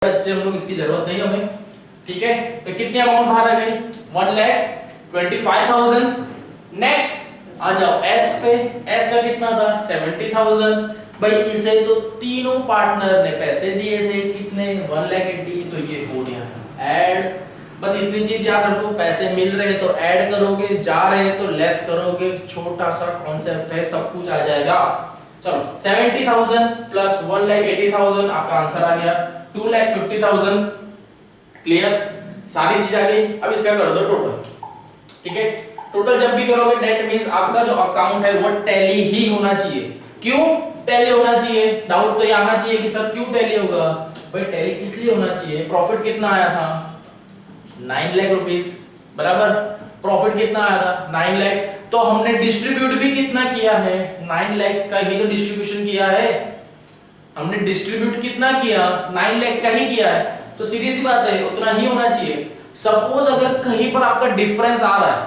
बच्चे हम लोग इसकी जरूरत नहीं हमें। ठीक है, तो कितनी अमाउंट बाहर आ गई 1,25,000। नेक्स्ट आ जाओ एस पे। एस का कितना था 70,000। भाई इसे तो तीनों पार्टनर ने पैसे दिए थे कितने 1,80,000, तो ये हो गया ऐड। बस इतनी चीज याद रखो, पैसे मिल रहे तो ऐड करोगे, जा रहे तो लेस करोगे, छोटा सा कॉन्सेप्ट है, सब कुछ आ जाएगा। चलो 70,000 प्लस 1,80,000 आपका आंसर आ गया 2,50,000। क्लियर, सारी चीज आ गई। अब इसका कर दो टोटल। ठीक है, टोटल जब भी करोगे डेट मींस आपका जो अकाउंट है वो टैली ही होना चाहिए। क्यों टैली होना चाहिए? डाउट तो ये आना चाहिए कि सर क्यों टैली होगा। भाई टैली इसलिए होना चाहिए, प्रॉफिट कितना आया था 9 लाख रुपीस, बराबर। प्रॉफिट कितना आया था 9 लाख, तो हमने डिस्ट्रीब्यूट भी कितना किया है 9 लाख का ही तो डिस्ट्रीब्यूशन किया है। हमने डिस्ट्रीब्यूट कितना किया 9 लाख का ही किया है, तो सीधी सी बात है उतना ही होना चाहिए। सपोज अगर कहीं पर आपका डिफरेंस आ रहा है,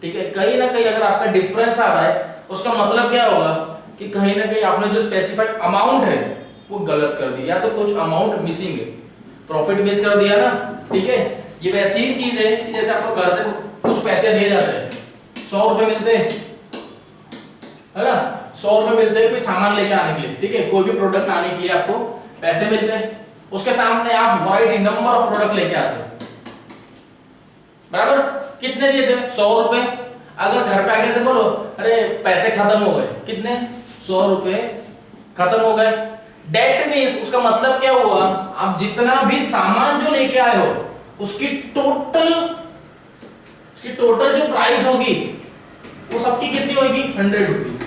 ठीक है, कहीं ना कहीं अगर आपका डिफरेंस आ रहा है, उसका मतलब क्या होगा कि कहीं ना कहीं आपने जो स्पेसिफाइड अमाउंट है वो गलत कर दिया, या तो कुछ अमाउंट मिसिंग है, प्रॉफिट मिस कर दिया ना। ठीक है, ये वैसी ही चीज है कि जैसे आपको घर से कुछ पैसे दिए जाते हैं, 100 रुपए मिलते हैं, है ना, 100 रुपए मिलते हैं कोई सामान लेके आने के लिए। ठीक है, कोई भी प्रोडक्ट लाने के लिए आपको पैसे मिलते हैं, उसके सामने आप वैरायटी नंबर ऑफ प्रोडक्ट लेके आते हो, बराबर। कितने दिए थे 100 रुपए। अगर घर पे आके से बोलो अरे पैसे खत्म हो गए, कितने 100 रुपए खत्म हो गए, डेट मींस उसका मतलब क्या हुआ, आप जितना भी सामान जो लेके आए हो उसकी टोटल जो प्राइस होगी वो सबकी कितनी होगी 100 रुपीस।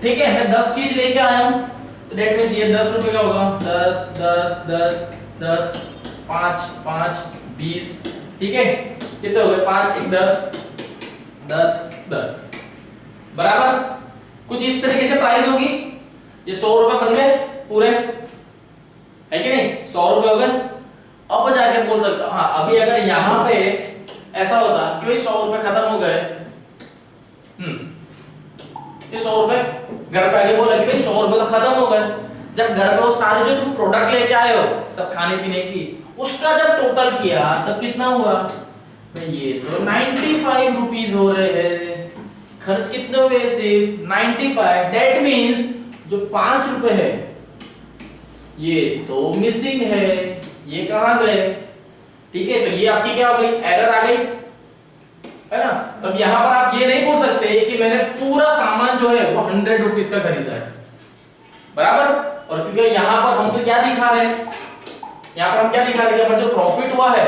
ठीक है, मैं 10 चीज लेके आया हूं तो डेट मींस ये 10 रुपए का होगा, 10 10 10 10 5 5 20। ठीक है, कितने हो गए 5 1 10 10 10, बराबर। कुछ इस तरीके से प्राइस होगी। ये 100 रुपए बन गए पूरे, है कि नहीं, 100 रुपए हो गए। अब जाके बोल सकता हाँ, अभी अगर यहां पे ऐसा होता कि भाई 100 रुपए खत्म हो गए, ये 100 रुपए घर पे आके बोला कि भाई 100 रुपए तो खत्म हो गए। जब घर पे वो सारे जो तुम प्रोडक्ट लेके आए हो सब खाने पीने की, उसका जब टोटल किया तब कितना हुआ भाई, ये तो 95 रुपीस हो रहे हैं। खर्च कितने हुए सिर्फ 95। डेट मींस जो 5 रुपए है ये तो मिसिंग है, ये कहां गए। ठीक है, तो ये आपकी क्या हो गई, एरर आ गई, है ना। तब यहां पर आप ये नहीं बोल सकते कि मैंने पूरा सामान जो है वो 100 रुपीस का खरीदा है, बराबर। और क्योंकि यहां पर हम तो क्या दिखा रहे हैं, यहां पर हम क्या दिखा रहे हैं कि हमारा जो प्रॉफिट हुआ है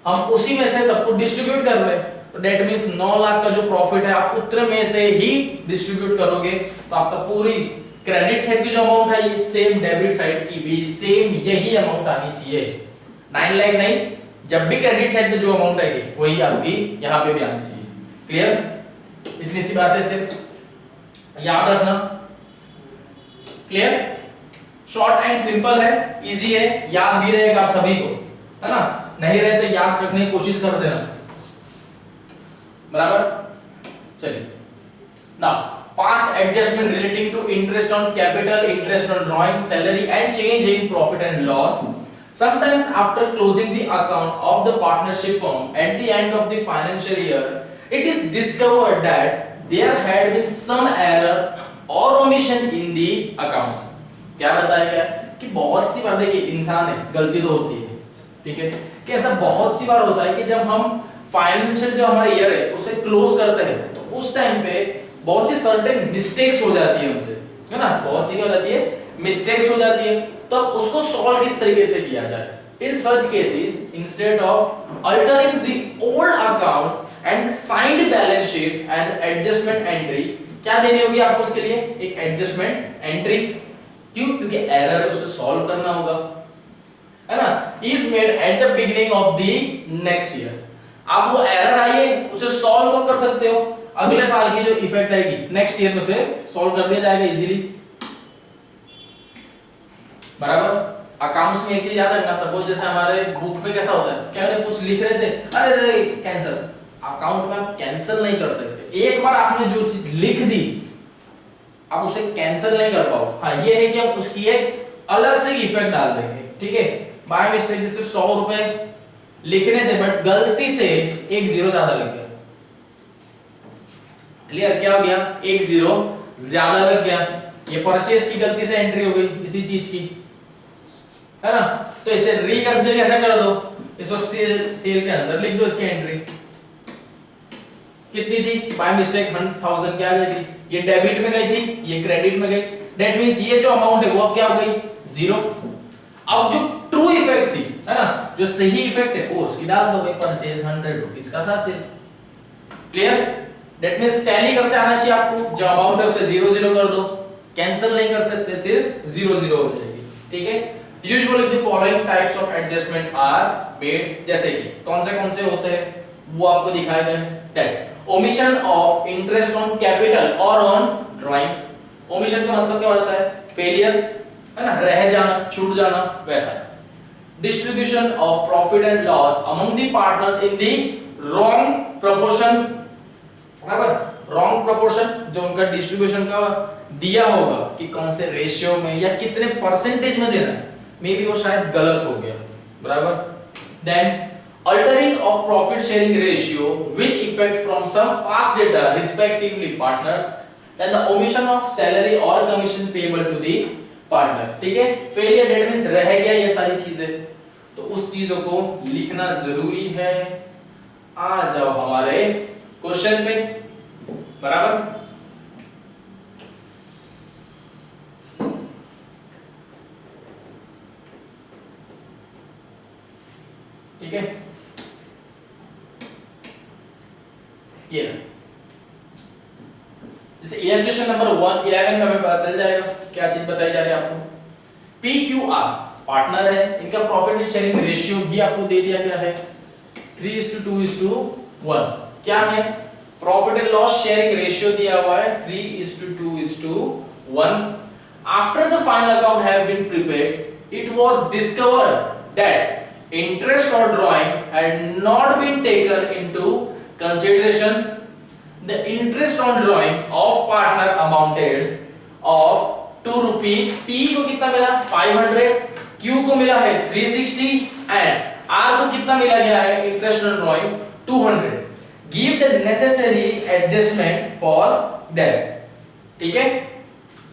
हम उसी में से सबको डिस्ट्रीब्यूट कर रहे हैं। तो डेट मींस 9 लाख का जो प्रॉफिट है आप उतने में से ही डिस्ट्रीब्यूट करोगे, तो आपका पूरी क्रेडिट साइड की जो अमाउंट है ये सेम डेबिट साइड की भी सेम यही अमाउंट आनी चाहिए, 9 लाख नहीं। जब भी क्रेडिट साइड पे जो अमाउंट आएगी वही आपकी यहां पे भी आनी चाहिए। क्लियर, इतनी सी बातें सिर्फ याद रखना। क्लियर, शॉर्ट एंड सिंपल है, इजी है, याद भी रहेगा आप सभी को, है ना। नहीं रहे तो याद रखने की कोशिश कर देना, बराबर। चलिए now past adjustment relating to interest on capital, interest on drawing, salary and change in profit and loss. Sometimes after closing the account of the partnership firm at the end of the financial year, it is discovered that there had been some error or omission in the accounts. क्या बताया गया कि बहुत सी बार, देखिए इंसान है, गलती तो होती है, ठीक है, कि ऐसा बहुत सी बार होता है कि जब हम फाइनेंशियल जो हमारा ईयर है उसे क्लोज करते हैं तो उस टाइम पे बहुत सी सर्टेन मिस्टेक्स हो जाती है हमसे, है ना, बहुत सी क्या हो जाती है मिस्टेक्स हो जाती है। तो उसको सॉल्व किस तरीके से किया जाए, in such cases instead of altering the old accounts and signed balance sheet and adjustment entry, क्या देनी होगी आपको उसके लिए एक एडजस्टमेंट एंट्री। क्यों, क्योंकि एरर है उसे सॉल्व करना होगा, है ना। Is made at the beginning of the next year. आप वो एरर आई है उसे सॉल्व कर सकते हो, अगले साल की जो इफेक्ट आएगी नेक्स्ट ईयर में उसे सॉल्व कर दिया जाएगा इजीली, बराबर। अकाउंट्स में एक चीज याद रखना, सपोज जैसे हमारे बुक में कैसा होता है, क्या अरे कुछ लिख रहे थे, अरे कैंसिल, अकाउंट में आप कैंसिल नहीं कर सकते। एक बार आपने जो चीज लिख दी आप उसे कैंसिल नहीं कर पाओ। हाँ, ये है कि हम उसकी एक अलग से इफेक्ट डाल देंगे, ठीक है। बाय मिस्टेक सिर्फ 100 रुपए लिखने थे बट गलती से एक जीरो ज्यादा लग गया। क्लियर? क्या हो गया? एक जीरो ज्यादा लग गया। ये परचेस की गलती से एंट्री हो गई इसी चीज की, है ना? तो इसे रिकंसिडर कैसे कर दो, इसको सेल के अंदर लिख दो इसकी एंट्री। कितनी थी? बाय मिस्टेक 1000 क्या गई थी? ये डेबिट में गई थी, ये क्रेडिट में गई। दैट मींस ये जो अमाउंट है वो अब क्या हो गई? जीरो। अब जो ट्रू इफेक्ट थी, है ना, जो सही इफेक्ट है वो उसकी डाल दो भाई, परचेज 100 रुपीस का था सेल। क्लियर? दैट मींस टैली करते आना चाहिए आपको, जो अमाउंट है उसे 0 0 कर दो, कैंसिल नहीं कर सकते, सिर्फ 0 0 हो जाएगी। ठीक है? Usually the following types of adjustment are made, जैसे कि कौन से होते हैं वो आपको दिखाए गए। That omission of interest on capital और ऑन ड्राइंग। ओमिशन का मतलब क्या हो जाता है? फेलियर, है ना, रह जाना, छूट जाना, वैसा। Distribution of profit and loss among the partners in the wrong proportion, बराबर? रॉन्ग प्रोपोर्शन, जो उनका डिस्ट्रीब्यूशन का दिया होगा कि कौन से रेशियो में या कितने परसेंटेज में देना है, मे बी वो शायद गलत हो गया, बराबर? Then altering of profit sharing ratio with effect from some past data respectively partners, then the omission of salary or commission payable to the partner। ठीक है? failure date means रह गया ये सारी चीजें, तो उस चीजों को लिखना जरूरी है। आ जाओ हमारे क्वेश्चन पे, बराबर? ठीक है? ये जैसे इलस्ट्रेशन नंबर 11 में हमें पता चल जाएगा क्या चीज बताई जा रही है आपको। PQR पार्टनर है, इनका प्रॉफिट शेयरिंग रेशियो भी आपको दे दिया गया है 3:2:1। क्या है? Profit and loss sharing ratio दिया हुआ है 3:2:1। After the final account have been prepared it was discovered that interest और drawing had not been taken into consideration। the interest on drawing of partner amounted of 2 rupees। P को कितना मिला? 500। Q को मिला है 360 and R को कितना मिला गया है? interest on drawing 200। give the necessary adjustment for them। ठीक है?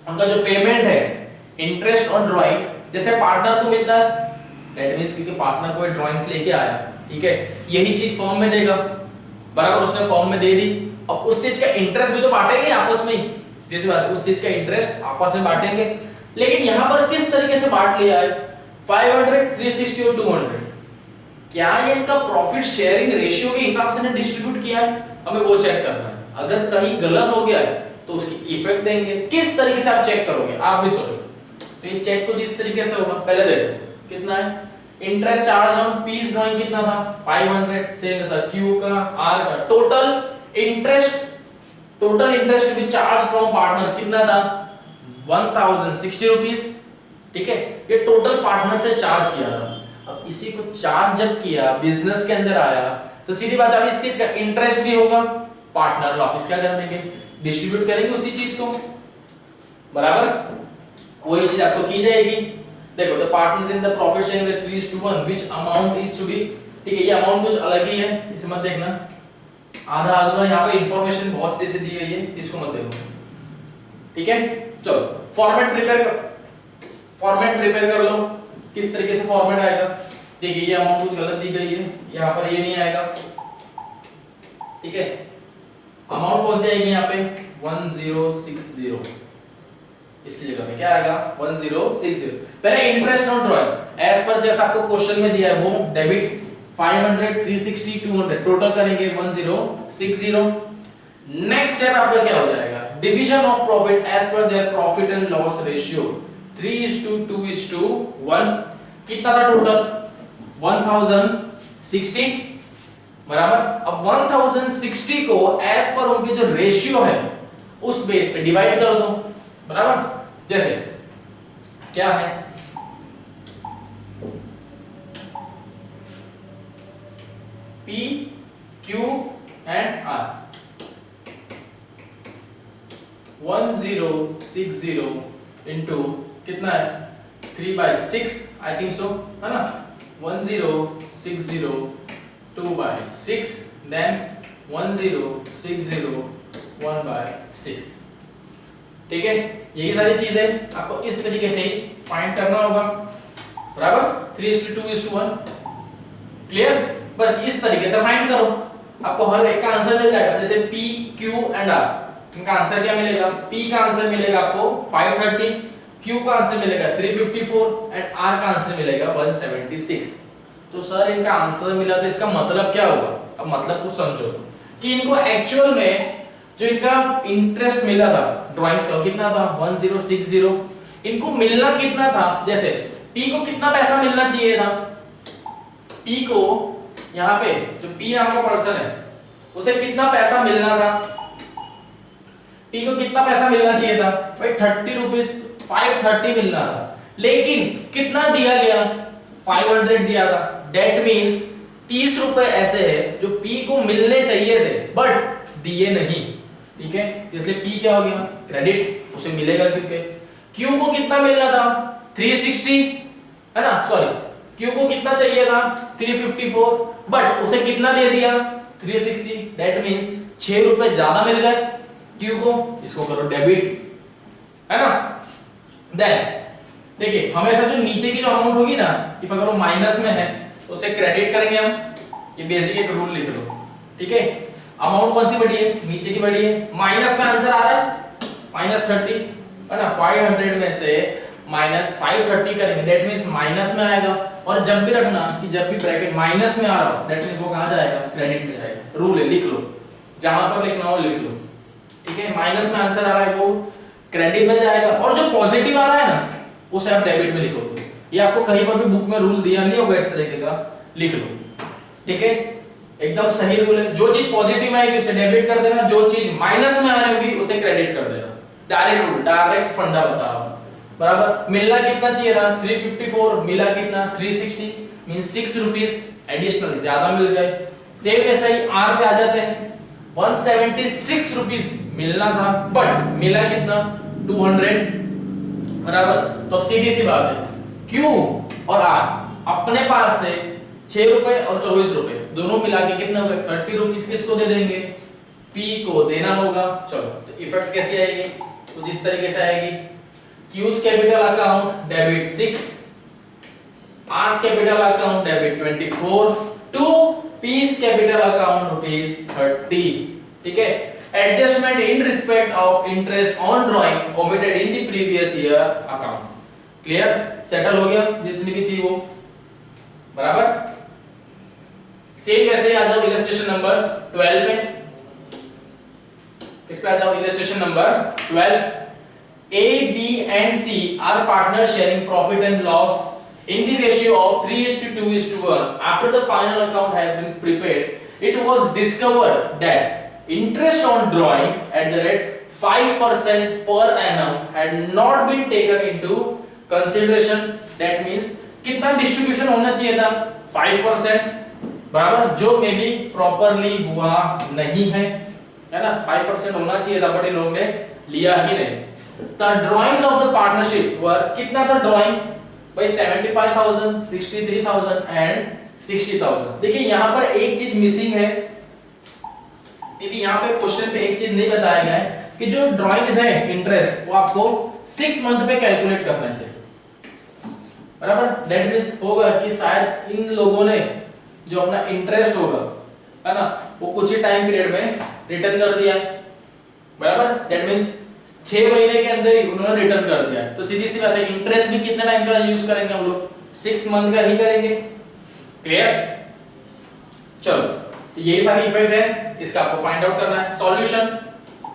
उनका जो पेमेंट है इंटरेस्ट ऑन ड्राइंग, जैसे पार्टनर को मिलता है, दैट मींस क्योंकि पार्टनर कोई ड्राइंग्स लेके आया, ठीक है, यही चीज फॉर्म में देगा, बराबर? उसने फॉर्म में दे दी, अब उस चीज का इंटरेस्ट भी तो बांटेंगे आपस में ही, जैसे बात उस चीज का इंटरेस्ट आपस में बांटेंगे, लेकिन यहां पर किस तरीके से बांट लिया है? 500, 360 और 200। क्या ये इनका प्रॉफिट शेयरिंग रेशियो के हिसाब से ने डिस्ट्रीब्यूट किया है? हमें वो चेक करना है। अगर कहीं गलत हो गया है तो उसकी इफेक्ट देंगे। किस तरीके से आप चेक करोगे? आप भी सोचो। तो ये चेक कुछ इस तरीके से होगा। पहले देखो कितना है interest charge on P's drawing, कितना था? 500। सेम सर क्यू का, आर का। Total interest to be charge from partner कितना था? 1060 रुपीस। ठीक है, ये टोटल पार्टनर से चार्ज किया था। अब इसी को चार्ज जब किया, बिजनेस के अंदर आया, तो सीधी बात है इस चीज का इंटरेस्ट भी होगा, पार्टनर वापस क्या कर देंगे? डिस्ट्रीब्यूट करेंगे उसी चीज को, बराबर? वही चीज आपको की जाएगी। देखो the partners in the profit sharing ratio 3:1 which amount is to be, ठीक है, ये अमाउंट कुछ अलग ही है, इसे मत देखना। आधा आधा यहाँ पे इंफॉर्मेशन बहुत से दी गई है, इसको मत देखो, ठीक है? चलो फॉर्मेट प्रिपेयर कर लो। किस तरीके से फॉर्मेट आएगा? देखिए ये अमाउंट कुछ गलत दी गई है, यहाँ पर ये नहीं आएगा, ठीक है? अमाउंट कौन सी आएगी यहाँ पे? 1060। इसकी जगह पे क्या आएगा? 1060। पहले interest on drawing as per जैसा आपको क्वेश्चन में दिया है वो डेबिट 500, 360, 200 टोटल करेंगे 1060। नेक्स्ट स्टेप आपका क्या हो जाएगा? Division of profit as per their profit and loss ratio 3:2:1। कितना था टोटल? 1060, बराबर? अब 1060 को एज पर उनके जो रेशियो है उस बेस पे डिवाइड कर दो, बराबर? जैसे क्या है? P, Q and R 1060 into कितना है? 3/6 आई थिंक सो, है ना? 1060/6 देन 1060/1/6। ठीक है, यही सारी चीजें आपको इस तरीके से ही फाइंड करना होगा, बराबर 3:2:1। क्लियर, बस इस तरीके से फाइंड करो, आपको हर एक का आंसर मिल जाएगा। जैसे P, Q एंड R, इनका आंसर क्या मिलेगा? P का आंसर मिलेगा आपको 530, Q का आंसर मिलेगा 354 एंड R का आंसर मिलेगा 176। तो सर इनका आंसर मिला तो इसका मतलब क्या होगा? अब मतलब कुछ समझो कि इनको एक्चुअल में जो इनका इंटरेस्ट मिला था ड्राइंग्स का कितना था 1060, इनको मिलना कितना था? जैसे P को कितना पैसा मिलना चाहिए था? P को यहाँ पे जो P नाम का पर्सन है उसे कितना पैसा मिलना था? P को कितना पैसा मिलना चाहिए था भाई? 30 रुपीज 530 मिलना था, लेकिन कितना दिया गया? 500 दिया था। डेट मीन्स 30 रुपए ऐसे है जो P को मिलने चाहिए थे बट दिए नहीं। ठीक है, इसलिए P क्या हो गया? क्रेडिट, उसे मिलेगा क्योंकि Q को कितना मिलना था? 360 है ना, सॉरी Q को कितना चाहिए था? 354 बट उसे कितना दे दिया? 360। डेट मीन्स 6 रुपए ज्यादा मिल गए Q को, इसको करो डेबिट, है ना। देन देखिए हमेशा जो नीचे की जो अमाउंट होगी ना, इफ अगर वो माइनस में है तो उसे क्रेडिट करेंगे हम। ये बेसिक एक रूल लिख लो, ठीक है। अमाउंट कौन सी बड़ी है? नीचे की बड़ी है। माइनस में आंसर आ रहा है -30, है ना। 500 में से -530 करेंगे, दैट मींस माइनस में आएगा। और जब भी रखना कि जब भी ब्रैकेट माइनस में आ रहा हो दैट मींस वो कहां जाएगा? क्रेडिट में जाएगा। रूल है, लिख लो, जहां पर लिखना हो लिख लो, ठीक है। माइनस में आंसर आ रहा है वो क्रेडिट में जाएगा, और जो पॉजिटिव आ रहा है ना उसे आप डेबिट में लिखोगे। ये आपको कहीं पर भी बुक में रूल दिया नहीं होगा, इस तरीके का लिख लो, ठीक है। एकदम सही रूल है, जो चीज पॉजिटिव आएगी उसे डेबिट कर देना, जो चीज माइनस में आ रही होगी उसे क्रेडिट कर देना। डायरेक्ट रूल, डायरेक्ट फंडा बता रहा हूं, बराबर। मिलना कितना चाहिए था? 354, मिला कितना? 360, मींस 6 रुपीस एडिशनल ज्यादा मिल गए। सेम ऐसा ही आर पे आ जाते हैं, 176 रुपीस मिलना था बट मिला कितना? 200, बराबर। तो अब सीधी सी बात है, क्यू और आर अपने पास से 6 रुपए और 24 रुपए दोनों मिला के कितना हो गए? 30 रुपीस किसको दे देंगे? पी को देना होगा। चलो तो इफेक्ट कैसी आएगी? कुछ इस तरीके से आएगी, Q's capital account debit 6, R's capital account debit 24 to P's capital account ₹30, ठीक है। Adjustment in respect of interest on drawing omitted in the previous year account. Clear, settle हो गया जितनी भी थी वो, बराबर। सेम वैसे ही आ जाओ इलस्ट्रेशन नंबर 12 पे। किस पे आ जाओ? Illustration number 12। A, B and C are partners sharing profit and loss in the ratio of 3:2:1. After the final account has been prepared, it was discovered that interest on drawings at the rate 5% per annum had not been taken into consideration. That means कितना distribution होना चाहिए था? 5%, बराबर, जो may be properly हुआ नहीं है ना। 5% होना चाहिए था बट इन लोगों ने लिया ही नहीं। The drawings of the partnership were कितना था ड्राइंग भाई? 75,000, 63,000 एंड 60,000। देखिए यहाँ पर एक चीज मिसिंग है, मे बी यहाँ पे क्वेश्चन पे एक चीज नहीं बताया गया है कि जो ड्राइंग्स है इंटरेस्ट वो आपको 6 मंथ पे कैलकुलेट करना है, बराबर। दैट मींस होगा कि शायद इन लोगों ने जो अपना इंटरेस्ट होगा, है ना, वो कुछ ही टाइम पीरियड में रिटर्न कर दिया, बराबर। दैट मींस 6 महीने के अंदर ही उन्होंने रिटर्न कर दिया। तो सीधी सी बात है, इंटरेस्ट भी कितने टाइम का यूज करेंगे हम लोग? 6 मंथ का ही करेंगे। क्लियर, चलो यही सारी इफेक्ट है, इसका आपको फाइंड आउट करना है। सॉल्यूशन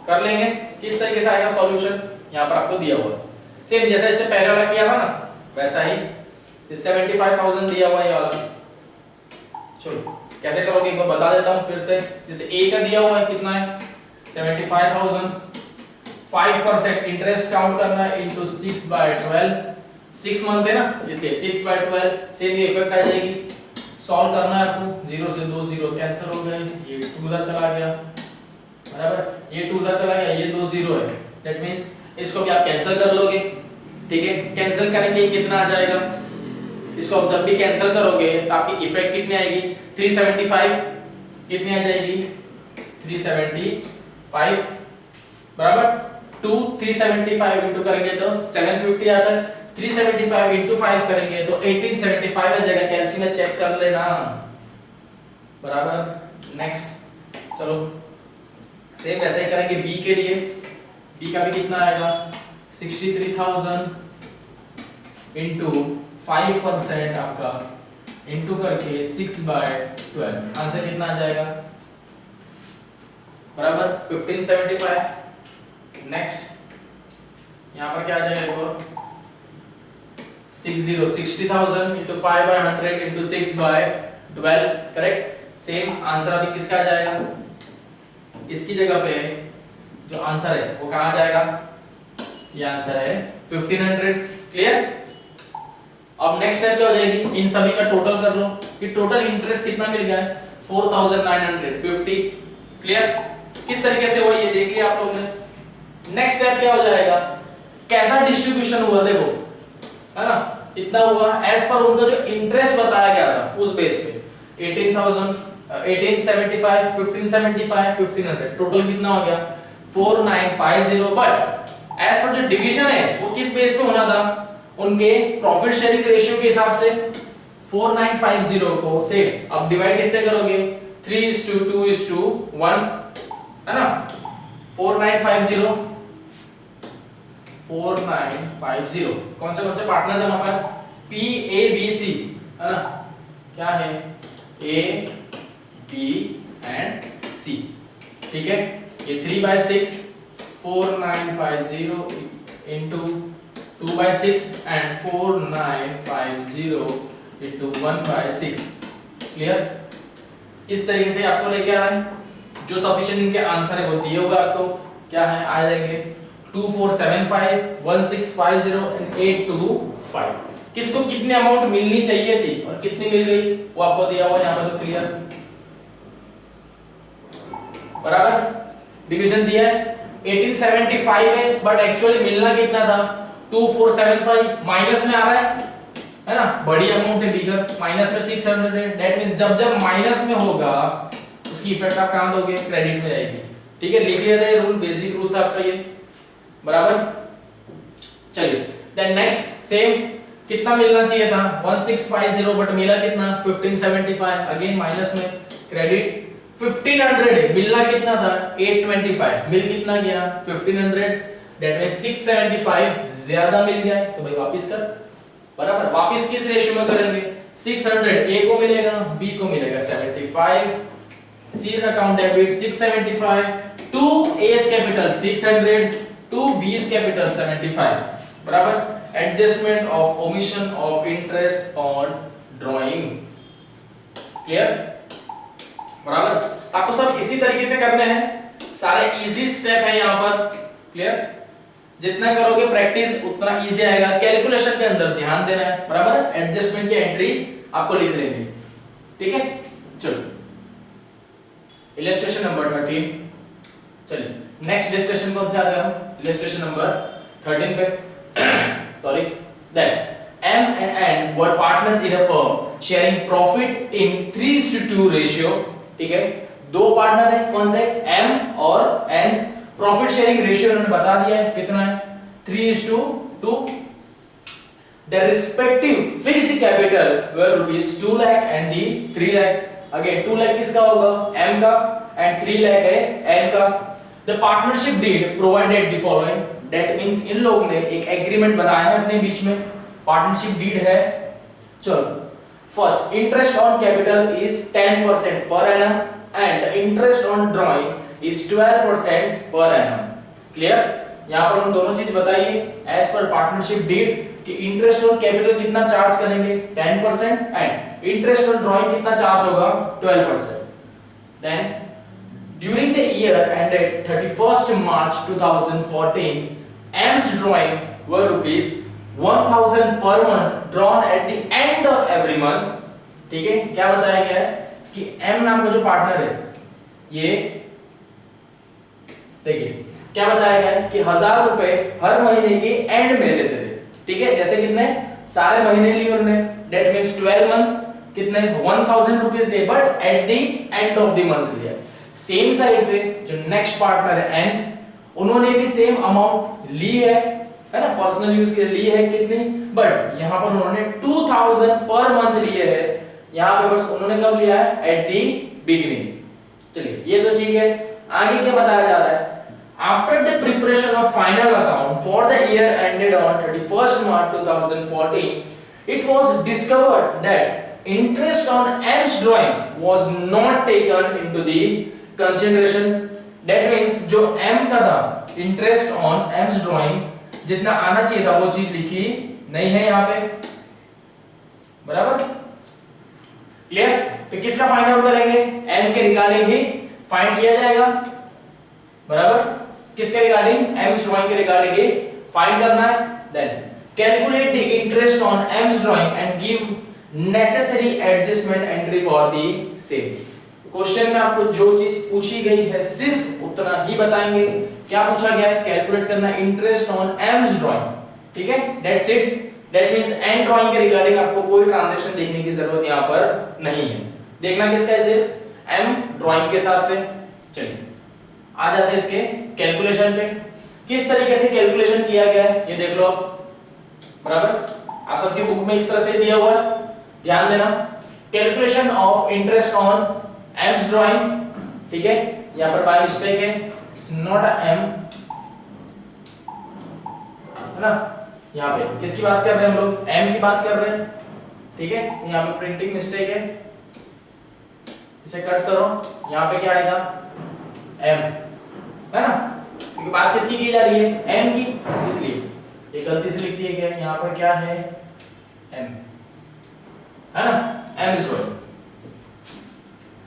कर लेंगे, किस तरीके से आएगा सॉल्यूशन यहाँ पर आपको दिया हुआ है। सेम जैसा इससे पहले वाला किया था ना वैसा ही, 75,000 दिया हुआ है ये वाला। चलो कैसे करोगे एक बार बता देता हूँ फिर से। जैसे A का दिया हुआ है कितना है? 75,000, 5% इंटरेस्ट काउंट करना है इनटू 6/12, 6 मंथ है ना इसलिए 6/12। सेम ये इफेक्ट आ जाएगी। सॉल्व करना है आपको, 0 से 2 0 कैंसिल हो गए, ये 2 जा चला गया, बराबर। ये 2 जा चला गया, ये 2 0 है। दैट मींस इसको भी आप कैंसिल कर लोगे, ठीक है। कैंसिल करेंगे कितना आ जाएगा? इसको आप जब भी कैंसिल करोगे तो आपकी इफेक्ट कितनी आएगी 375, कितनी आ जाएगी 375 बराबर 2 375 इंटू करेंगे तो 750 आता है, 375 इंटू 5 करेंगे तो 1875 आ जाएगा। कैलसी में चेक कर लेना बराबर। नेक्स्ट चलो सेम ऐसे ही करेंगे बी के लिए। बी का भी कितना आएगा 63,000 इंटू 5% आपका इंटू करके 6/12 आंसर कितना आ जाएगा बराबर 1575। नेक्स्ट यहाँ पर क्या आ जाएगा और 60,000 into 5/100 into 6/12 correct. Same answer अभी किसका आ जाएगा, इसकी जगह पे जो आंसर है वो कहाँ आ जाएगा, ये आंसर है 1500। क्लियर। अब नेक्स्ट स्टेप क्या हो जाएगी, इन सभी का टोटल कर लो कि टोटल इंटरेस्ट कितना मिल गया है 4950। क्लियर। किस तरीके से हुआ ये देख लिया आप लोगों ने। नेक्स्ट स्टेप क्या हो जाएगा, कैसा डिस्ट्रीब्यूशन हुआ देखो, है ना, इतना हुआ एज पर उनका जो इंटरेस्ट बताया गया था उस बेस पे 18,000 1875 1575 1500 टोटल कितना हो गया 4950। बट एज पर जो डिवीजन है वो किस बेस पे होना था, उनके प्रॉफिट शेयरिंग रेशियो के हिसाब से 4950 को से अब डिवाइड किससे करोगे 3:2:1 है ना। 4950 कौन से पार्टनर थे हमारे पास P A B C है ना, क्या है A B and C। ठीक है, ये 3/6 4950 into 2/6 and 4950 into 1/6। क्लियर। इस तरीके से आपको लेके आना है, जो सफिशिएंट इनके आंसर है वो दिए होगा आपको, क्या है आ जाएंगे 2475 1650 and 825। किसको कितनी अमाउंट मिलनी चाहिए थी और कितनी मिल गई वो आपको दिया हुआ यहाँ पर, तो क्लियर बराबर। डिवीजन दिया है 1875 है बट एक्चुअली मिलना कितना था 2475, माइनस में आ रहा है ना, बड़ी अमाउंट है बिगर, माइनस में 600 है। दैट मींस जब जब माइनस में होगा उसकी इफेक्ट आप कहां दोगे, क्रेडिट में जाएगी। ठीक है, लिख लिया जाए रूल, बेसिक रूल था आपका ये बराबर। चलिए देन नेक्स्ट सेम कितना मिलना चाहिए था 1650 बट मिला कितना 1575, अगेन माइनस में क्रेडिट 1500 है, मिलना कितना था 825, मिल कितना गया 1500। दैट मींस 675 ज्यादा मिल गया है तो भाई वापस कर बराबर। वापस किस रेशियो में करेंगे 600 ए को मिलेगा बी को मिलेगा 75, C is account debit 675 to A's capital 600 to b's capital 75 बराबर। Adjustment of omission of interest on drawing. Clear बराबर। आपको सब इसी तरीके से करने हैं, सारे इजी स्टेप है यहाँ पर। क्लियर। जितना करोगे प्रैक्टिस उतना इजी आएगा। कैलकुलेशन के अंदर ध्यान देना है बराबर। एडजस्टमेंट की एंट्री आपको लिख लेंगे। ठीक है, चलो इलस्ट्रेशन नंबर 13। चलिए नेक्स्ट डिस्कशन कौन सा आ गया, इलस्ट्रेशन नंबर 13 पे sorry. That M and N were partners in a firm sharing profit in 3:2 ratio. ठीक है, दो पार्टनर है, कौन से M और N। प्रॉफिट शेयरिंग रेशियो उन्होंने बता दिया है कितना है 3:2। Their respective fixed capital were rupees 2 lakh and the 3 lakh। Again 2 lakh किसका होगा M का एंड 3 लाख है N का। The partnership deed provided the following। That means इन लोगों ने एक एग्रीमेंट बनाया है अपने बीच में, पार्टनरशिप डीड है। चलो first interest on capital is 10% per annum and interest on drawing is 12% per annum। Clear. यहाँ पर हम दोनों चीज बताइए एज पर पार्टनरशिप डीड कि इंटरेस्ट ऑन कैपिटल कितना चार्ज करेंगे 10% एंड इंटरेस्ट ऑन ड्राइंग कितना चार्ज होगा 12%। Then during the year ended 31st March 2014 M's drawing were rupees 1000 per month drawn at the end of every month। ठीक है, क्या बताया गया है कि M नाम का जो पार्टनर है ये देखिए क्या बताया गया है कि 1000 रुपए हर महीने के एंड में लेते थे। ठीक है, जैसे कितने सारे महीने लिए उन्होंने। दैट मींस 12 मंथ कितने 1000 rupees they, but at the end of the month लिया। सेम साइड पे जो नेक्स्ट पार्टनर है एन, उन्होंने भी सेम अमाउंट ली है ना, पर्सनल यूज के लिए ली है कितनी, बट यहाँ पर उन्होंने 2000 पर मंथ लिए है, यहाँ पे बस उन्होंने कब लिया है एट द बिगिनिंग। चलिए ये तो ठीक है। आगे क्या बताया जा रहा है, after the preparation of final account for the year ended on 31st March 2014 it was discovered that interest on M's drawing was not taken into the consideration। that means जो M का था इंटरेस्ट ऑन M's drawing जितना आना चाहिए था वो चीज लिखी नहीं है यहाँ पे, बराबर क्लियर। तो किसका फाइंड आउट करेंगे, M के रिगार्डिंग ही फाइंड किया जाएगा, बराबर किसके रिगार्डिंग M's drawing के रिगार्डिंग ही फाइंड करना है। Then calculate the interest on M's drawing and give necessary adjustment entry for the same. Question में आपको जो चीज पूछी गई है सिर्फ उतना ही बताएंगे। क्या पूछा गया है, कैलकुलेट करना इंटरेस्ट ऑन M's drawing, ठीक है, that's it. That means N drawing के रिगार्डिंग आपको कोई ट्रांजैक्शन देखने की जरूरत यहां पर नहीं है, देखना किसका है सिर्फ M ड्राइंग के हिसाब से। चलिए आ जाते हैं इसके कैलकुलेशन पे, किस तरीके से कैलकुलेशन किया गया है ये देख लो, बराबर आप सबकी बुक में इस तरह से दिया हुआ है, ध्यान देना। Calculation of interest on M's drawing, ठीक है, यहां पर बाय मिस्टेक है, इट्स नॉट अ M, है ना, यहां पे किसकी बात कर रहे हैं हम लोग, M की बात कर रहे हैं, ठीक है, यहां पे प्रिंटिंग मिस्टेक है, इसे कट करो, यहां पे क्या आएगा M, है ना, क्योंकि बात किसकी की जा रही है M की, इसलिए ये गलती से लिख दिया गया है, यहां पर क्या है M, है ना, M's drawing,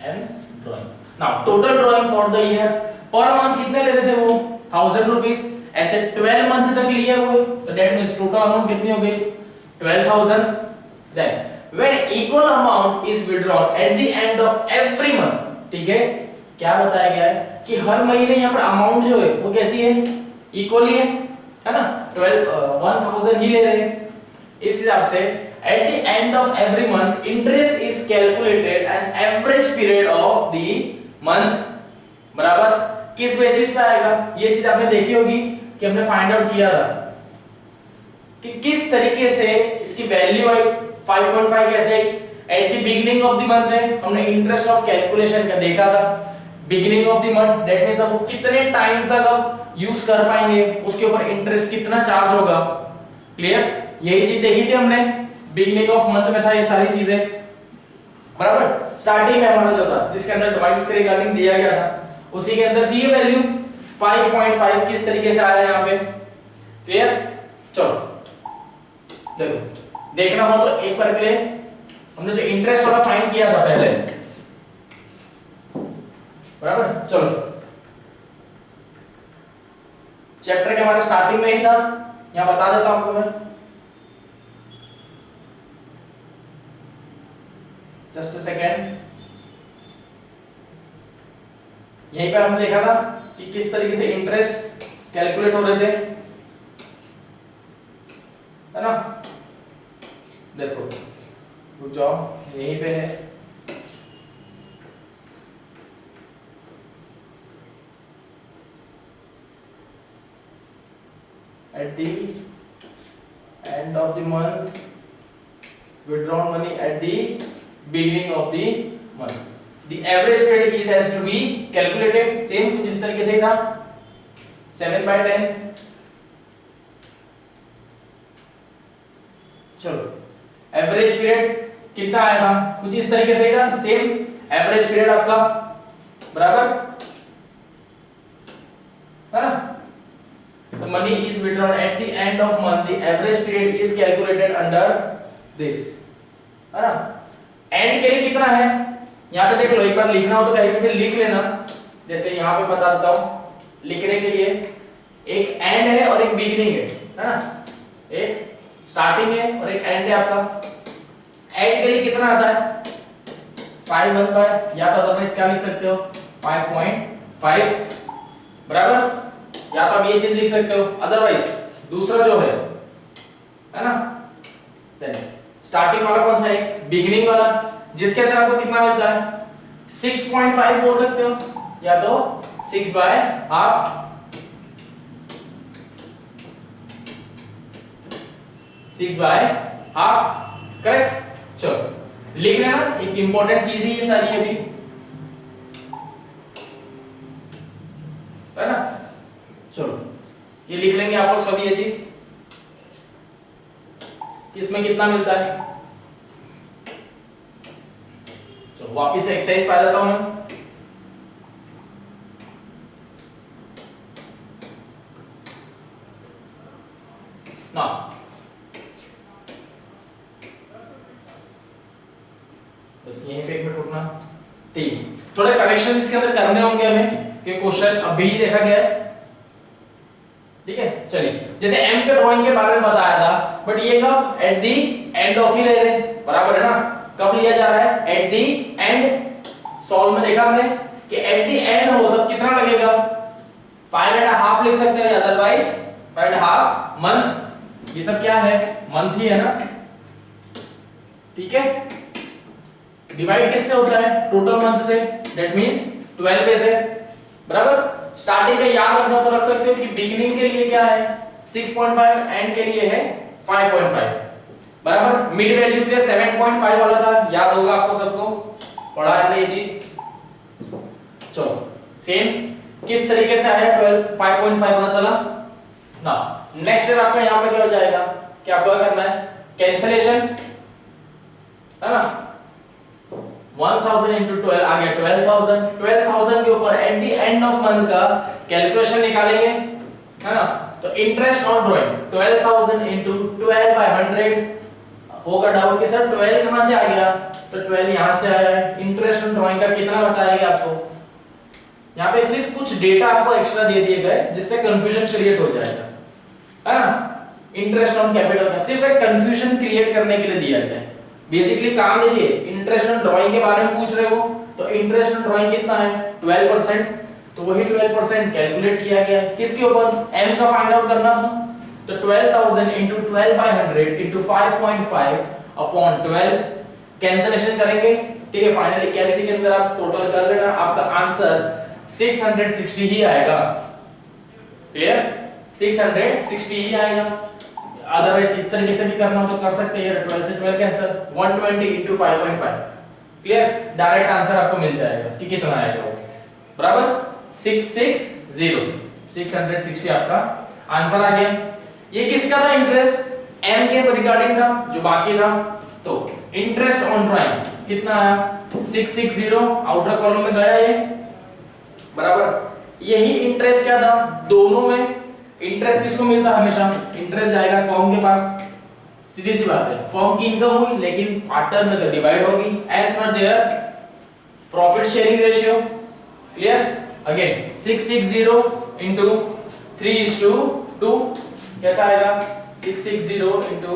M's drawing। Now total drawing for the year per month कितने ले रहे थे वो 1000 रुपीस, ऐसे 12 मंथ तक लिए हुए, तो दैट मींस टोटल अमाउंट कितनी हो गई 12000। then when equal amount is withdrawn at the end of every month, ठीक है, क्या बताया गया है कि हर महीने यहाँ पर अमाउंट जो है वो कैसी है, इक्वली है ना, 1000 ही ले रहे हैं। इस हिसाब से at the end of every month interest is calculated an average period of the month, बराबर किस बेसिस पे आएगा, ये चीज आपने देखी होगी कि हमने फाइंड आउट किया था कि किस तरीके से इसकी वैल्यू आई, 5.5 कैसे आई, at the beginning of the month है, हमने इंटरेस्ट ऑफ कैलकुलेशन का देखा था, beginning of the month, that means अब कितने टाइम तक आप यूज कर पाएंगे, उसके ऊपर इंटरेस्ट कितना चार्ज होगा, क्लियर, यही चीज देखी थी हमने, बिगिनिंग ऑफ मंथ में था ये सारी चीजें, बराबर। स्टार्टिंग में हमारा जो था जिसके अंदर डिवाइस के रिगार्डिंग दिया गया था उसी के अंदर थी वैल्यू 5.5, किस तरीके से आया यहाँ पे, क्लियर। चलो देखो, देखना हो तो एक बार के लिए हमने जो इंटरेस्ट वाला फाइंड किया था पहले, बराबर, चलो चैप्टर के हमारे स्टार्टिंग में ही था, यहां बता देता हूं आपको मैं, जस्ट अ सेकेंड। यहीं पे हमने देखा था कि किस तरीके से इंटरेस्ट कैलकुलेट हो रहे थे, है ना, देखो रुक जाओ, यहीं पे है, at the end of the month withdrawn money at the beginning of the month, the average period is has to be calculated, same कुछ इस तरीके से था, 7/10। चलो एवरेज पीरियड कितना आया था, कुछ इस तरीके से था, सेम एवरेज पीरियड आपका, बराबर, है ना, the money is withdrawn at the end of month, the average period is calculated under this, है ना। एंड के लिए कितना है, यहाँ पे देख लो, एक बार लिखना हो तो कहीं पे लिख लेना, जैसे यहाँ पे बता देता हूँ, लिखने के लिए एक एंड है और एक बिगिनिंग है ना, एक स्टार्टिंग है और एक एंड है आपका। एंड के लिए कितना आता है 5 बाय, या तो अदरवाइज क्या लिख सकते हो 5.5, बराबर, या तो आप ये चीज लिख सकते हो, अदरवाइज दूसरा जो है ना, देन स्टार्टिंग वाला कौन सा है, बिगिनिंग वाला, जिसके अंदर आपको कितना मिलता है 6.5 बोल सकते हो, या तो 6/2, 6/2, करेक्ट। चलो लिख लेना, एक इंपॉर्टेंट चीज ही ये सारी अभी, है ना। चलो ये लिख लेंगे आप लोग सभी ये चीज, किसमें कितना मिलता है। चलो वापिस से एक्सरसाइज पा जाता हूं मैं। ना बस यहीं पे एक मिनट रुकना, ठीक। थोड़े करेक्शन इसके अंदर करने होंगे हमें, कि क्वेश्चन अभी ही देखा गया है, ठीक है। चलिए जैसे m के ड्राइंग के बारे में बताया था, बट ये कब एट दी एंड ऑफ ही ले रहे, बराबर है ना। कब लिया जा रहा है, एट दी एंड। सॉल्व में देखा हमने कि एट दी एंड हो तब कितना लगेगा, 5.5 लिख सकते हैं, अदरवाइज 5.5 मंथ। ये सब क्या है, मंथ ही है ना, ठीक है। डिवाइड किससे होता है, टोटल मंथ से, दैट मींस 12 पे से, बराबर। स्टार्टिंग का याद रखना तो रख सकते हो कि बिगिनिंग के लिए क्या है 6.5, एंड के लिए है 5.5, बराबर। मिड वैल्यू थे 7.5 वाला था, याद होगा आपको सबको, पढ़ा है ना ये चीज। चलो सेम किस तरीके से आया 12, 5.5 होना चला ना। नेक्स्ट स्टेप आपका यहां पे क्या हो जाएगा, क्या आपको करना है, कैंसिलेशन, है ना। 1000 into 12 आ गया 12,000। 12,000 के ऊपर at the end of month का कैलकुलेशन निकालेंगे, है ना। तो इंटरेस्ट ऑन ड्राइंग 12,000 into 12/100 होगा। डाउट कि सर 12 कहां से आ गया, तो 12 यहां से आया है। इंटरेस्ट ऑन ड्राइंग का कितना बताएगा आपको, यहां पे सिर्फ कुछ डेटा आपको एक्स्ट्रा दे दिए गए जिससे कंफ्यूजन क्रिएट हो जाएगा, है ना। इंटरेस्ट ऑन कैपिटल का सिर्फ एक कंफ्यूजन क्रिएट करने के लिए दिया गया है। बेसिकली काम देखिए, इंटरेस्ट ऑन ड्राइंग के बारे में पूछ रहे हो, तो इंटरेस्ट ऑन ड्राइंग कितना है 12%, तो वही 12% कैलकुलेट किया गया है किसके ऊपर, m का फाइंड आउट करना था। तो 12,000 into 12/100 into 5.5 upon 12, कैंसिलेशन करेंगे, ठीक है। फाइनली कैलसी के अंदर आप टोटल कर लेना, आपका आंसर 660 ही आएगा, क्लियर, 660 ही आएगा। अदरवाइज इस तरीके से भी करना हो तो कर सकते हैं, 12 से 12 cancel, 120 into 5.5, clear. Direct answer आपको मिल जाएगा कि कितना आएगा वो, बराबर 660 आपका आंसर आ गया। ये किसका था इंटरेस्ट, m के रिगार्डिंग था जो बाकी था। तो इंटरेस्ट ऑन ड्राइंग कितना आया 660, आउटर कॉलम में गया ये, बराबर। यही इंटरेस्ट क्या था दोनों में, इंटरेस्ट किसको मिलता हमेशा, इंटरेस्ट जाएगा फॉर्म के पास, सीधी सी बात है। फॉर्म की इनकम हुई लेकिन पार्टनर में तो डिवाइड होगी as per their profit sharing ratio, clear. Again 660 into 3:2 कैसा आएगा, 660 into,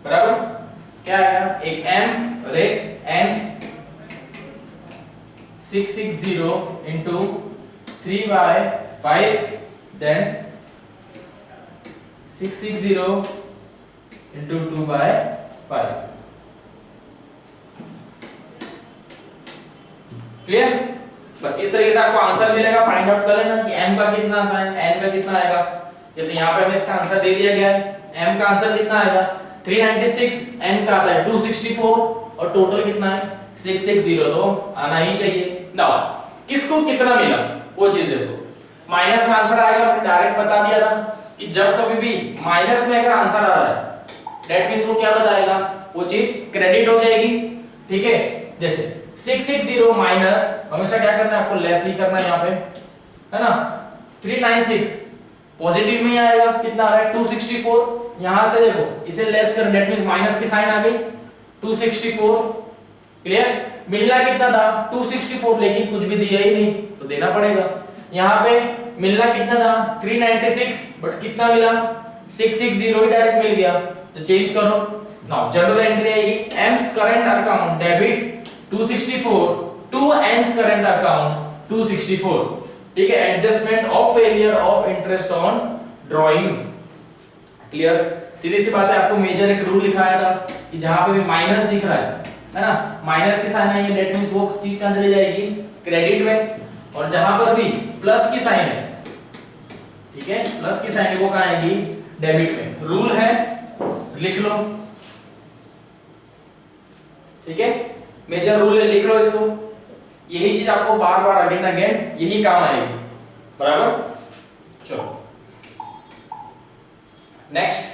बराबर क्या आएगा, एक m और एक n। 660 into 3/5, then 660 into 2/5, clear. बस इस तरीके से आपको आंसर मिलेगा, फाइंड आउट कर लेना कि m का कितना आता है, n का कितना आएगा। जैसे यहाँ पे हमें इसका आंसर दे दिया गया है, m का आंसर कितना आएगा 396, n का आता है 264 और टोटल कितना है 660, तो आना ही चाहिए ना। किसको कितना मिला वो चीज देखो, माइनस में आंसर आएगा, मैंने डायरेक्ट बता दिया था कि जब कभी भी माइनस में अगर आंसर आ रहा है दैट मींस वो क्या बताएगा, वो चीज क्रेडिट हो जाएगी, ठीक है। जैसे 660 माइनस, हमेशा क्या करना है आपको, लेस ही करना है यहाँ पे, है ना। 396 पॉजिटिव में आएगा, कितना आ रहा है 264, यहां से देखो इसे लेस कर, दैट मींस माइनस की साइन आ गई 264, क्लियर। मिलना कितना था 264, लेकिन कुछ भी दिया ही नहीं तो देना पड़ेगा। यहाँ पे मिलना कितना था 396, बट कितना मिला 660 ही डायरेक्ट मिल गया, तो चेंज करो। नाउ जनरल एंट्री आएगी, m's current account debit 264 to n's current account 264, ठीक है। Adjustment of failure of interest on drawing, clear? सीधी सी बात है, आपको मेजर एक रूल लिखाया था कि जहां पे भी माइनस दिख रहा है ना, माइनस की साइन है, डेट मींस वो चीज कहां चली जाएगी, क्रेडिट में। और जहां पर भी प्लस की साइन है, ठीक है, प्लस की साइन है, वो कहां आएगी, डेबिट में। रूल है, लिख लो, ठीक है, मेजर रूल है, लिख लो इसको। यही चीज आपको बार बार अगेन अगेन यही काम आएगी, बराबर? चलो नेक्स्ट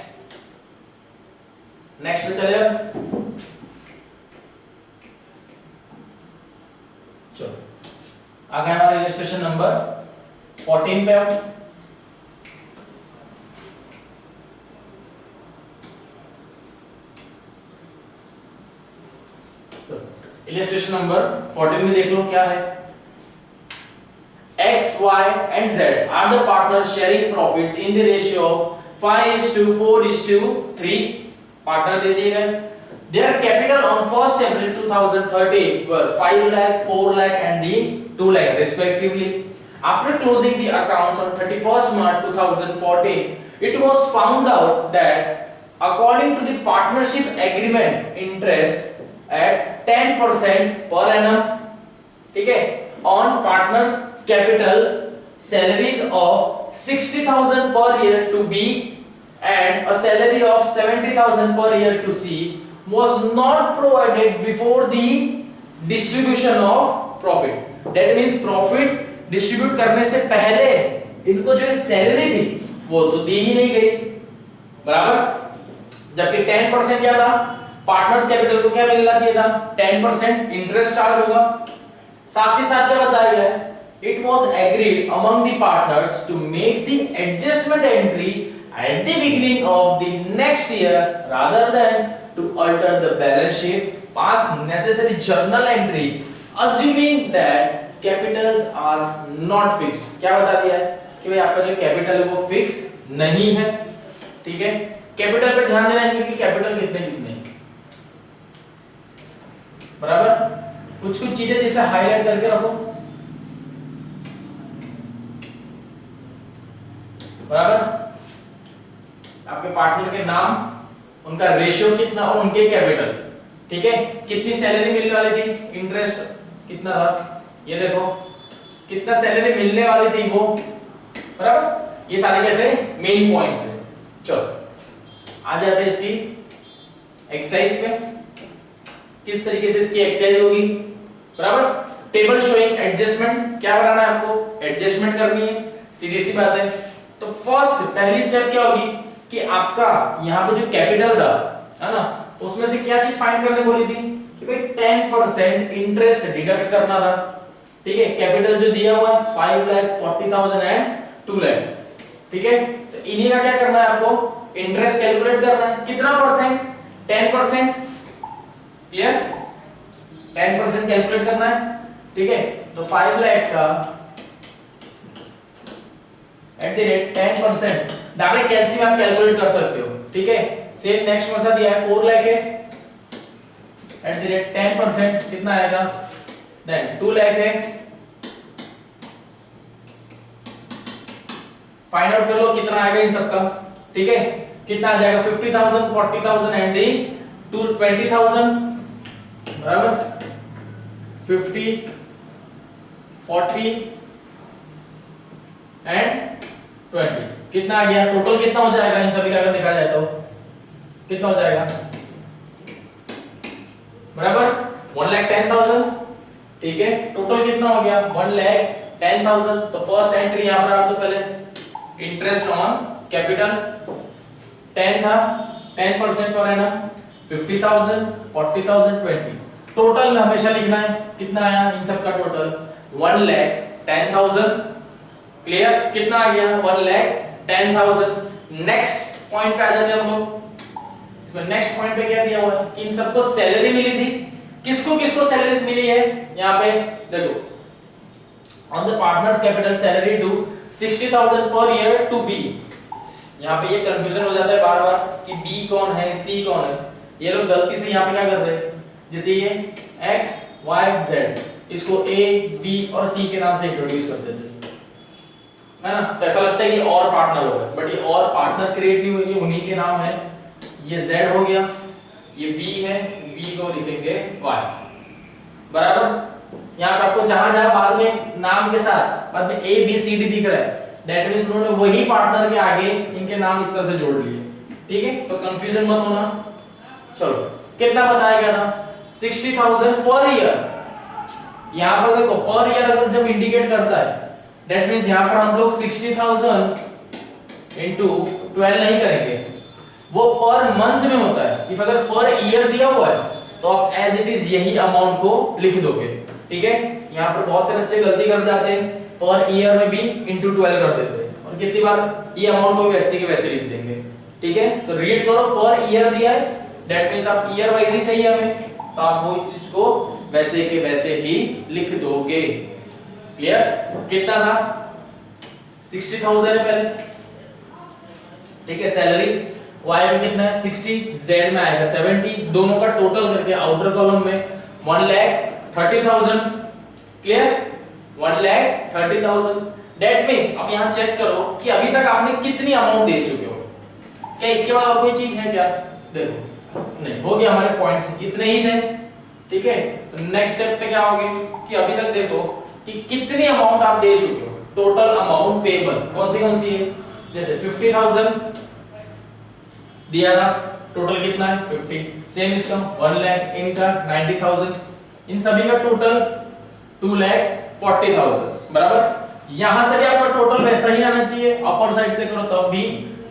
पे चले। चलो आगे हमारा इलस्ट्रेशन नंबर 14 पे अब इलस्ट्रेशन नंबर 14 में देख लो क्या है। X, Y and Z are the partners sharing profits in the ratio of 5:4:3। Partner दे दिए गए। Their capital on 1st April 2013 were 5 lakh, 4 lakh and the 2 lakh respectively. After closing the accounts on 31st March 2014, it was found out that according to the partnership agreement, interest at 10% per annum, ठीक है, on partners capital, salaries of 60,000 per year to B and a salary of 70,000 per year to C was not provided before the distribution of profit. That means profit distribute करने से पहले इनको जो salary थी वो तो दी ही नहीं गई, बराबर? जबकि 10% क्या था, पार्टनर्स कैपिटल को क्या मिलना चाहिए था, 10% इंटरेस्ट चार्ज होगा। साथ ही साथ क्या बताया गया है, it was agreed among the partners to make the adjustment entry at the beginning of the next year rather than to alter the balance sheet, pass necessary journal entry assuming that capitals are not fixed। क्या बता दिया है कि भाई आपका जो capital है वो फिक्स नहीं है, ठीक है। कैपिटल पे ध्यान देना है कि कैपिटल कितने कितने, बराबर? कुछ कुछ चीजें जैसे हाईलाइट करके रखो, बराबर? आपके पार्टनर के नाम, उनका रेशियो कितना और उनके कैपिटल, ठीक है। कितनी सैलरी मिलने वाली थी, इंटरेस्ट कितना था, ये देखो कितना सैलरी मिलने वाली थी वो, बराबर? ये सारे कैसे मेन पॉइंट्स है। चलो आ जाते हैं इसकी एक्सरसाइज पे, किस तरीके से इसकी एक्सरसाइज होगी, बराबर? टेबल शोइंग एडजस्टमेंट, क्या बनाना है आपको, एडजस्टमेंट करनी है, सीधी सी बात है। तो फर्स्ट पहली स्टेप क्या होगी कि आपका यहाँ पे जो कैपिटल था, है ना, उसमें से क्या चीज फाइंड करने बोली थी कि भाई 10% इंटरेस्ट डिडक्ट करना था, ठीक है। कैपिटल जो दिया हुआ है 5,40,000 एंड 2 लाख, ठीक है। तो इन्हीं का क्या करना है आपको, इंटरेस्ट कैलकुलेट करना है। कितना परसेंट, 10%, क्लियर? 10% कैलकुलेट करना है, ठीक है। तो 5 लाख का at the rate 10% direct calcium आप कैलकुलेट कर सकते हो, ठीक है। सेम नेक्स्ट कौन सा दिया है, 4 लाख है, एट द रेट 10% कितना आएगा, देन 2 लाख है। फाइंड आउट कर लो कितना आएगा इन सबका, ठीक है। कितना आ जाएगा, 50,000, 40,000 एंड दी 20,000, बराबर? 50, 40 एंड 20, कितना आ गया, टोटल कितना हो जाएगा इन सभी का अगर देखा जाए तो कितना हो जाएगा, बराबर? 1,10,000, ठीक है। टोटल कितना हो गया, 1,10,000। तो फर्स्ट एंट्री यहां पर आप तो पहले इंटरेस्ट ऑन कैपिटल 10 था, 10% पर एनम 50,000, 40,000, 20। टोटल हमेशा लिखना है, कितना आया इन सब का टोटल 1,10,000, क्लियर? कितना आ गया, 1,10,000। नेक्स्ट पॉइंट पे आ जाते हैं हम लोग। इसमें नेक्स्ट पॉइंट पे क्या दिया हुआ है कि इन सबको सैलरी मिली थी, किसको किसको सैलरी मिली है, यहाँ पे देखो, on the partners capital salary to 60,000 per year to be. यहाँ पे ये कंफ्यूजन हो जाता है बार बार कि बी कौन है, सी कौन है। ये लोग गलती से यहाँ पे क्या कर रहे हैं, जैसे ये एक्स वाई जेड, इसको ए बी और सी के नाम से इंट्रोड्यूस कर देते हैं। है ना, तो ऐसा लगता है कि और पार्टनर हो गए, बट ये और पार्टनर क्रिएट नहीं हुए, उन्हीं के नाम है। ये Z हो गया, ये B है, B को लिखेंगे Y, बराबर। यहाँ पे आपको जहां जहां बाद में नाम के साथ बाद में A B C D दिख रहा है, दैट मींस उन्होंने वही पार्टनर के आगे इनके नाम इस तरह से जोड़ लिए, ठीक है, तो कंफ्यूजन मत होना। चलो कितना बताया गया था, 60,000 पर ईयर। यहाँ पर देखो पर ईयर अगर जब इंडिकेट करता है, दैट मींस यहाँ पर हम लोग 60,000 इनटू 12 नहीं करेंगे, वो पर मंथ में होता है। इफ अगर पर ईयर दिया हुआ है तो आप एज इट इज यही अमाउंट को लिख दोगे, ठीक है। यहाँ पर बहुत से बच्चे गलती कर जाते हैं, पर ईयर में भी इनटू 12 कर देते हैं और कितनी बार ये अमाउंट को वैसे के वैसे लिख देंगे, ठीक है। तो रीड करो, पर ईयर दिया है, दैट मींस आप ईयर वाइज ही चाहिए हमें, तो आप वो चीज को वैसे के वैसे ही लिख दोगे। क्लियर? कितना था, 60,000 है पहले, ठीक है। सैलरीज Y में कितना है 60, Z में आएगा 70, दोनों का टोटल करके आउटर कॉलम में 1,30,000। क्लियर? 1,30,000। दैट मींस अब यहां चेक करो कि अभी तक आपने कितनी अमाउंट दे चुके हो। क्या इसके बाद और कोई चीज है क्या? देखो नहीं, हो गया, हमारे पॉइंट्स इतने ही थे, ठीक है। तो नेक्स्ट स्टेप पे क्या होगी कि अभी तक देखो कि कितनी अमाउंट आप दे चुके हो, टोटल अमाउंट पेबल कौन सी है। जैसे 50,000 दिया था, टोटल कितना है 50, सेम इसका 1 लाख, इनका 90,000, इन सभी का टोटल 2,40,000, बराबर। यहां से भी आपका टोटल वैसा ही आना चाहिए, अपर साइड से करो तब भी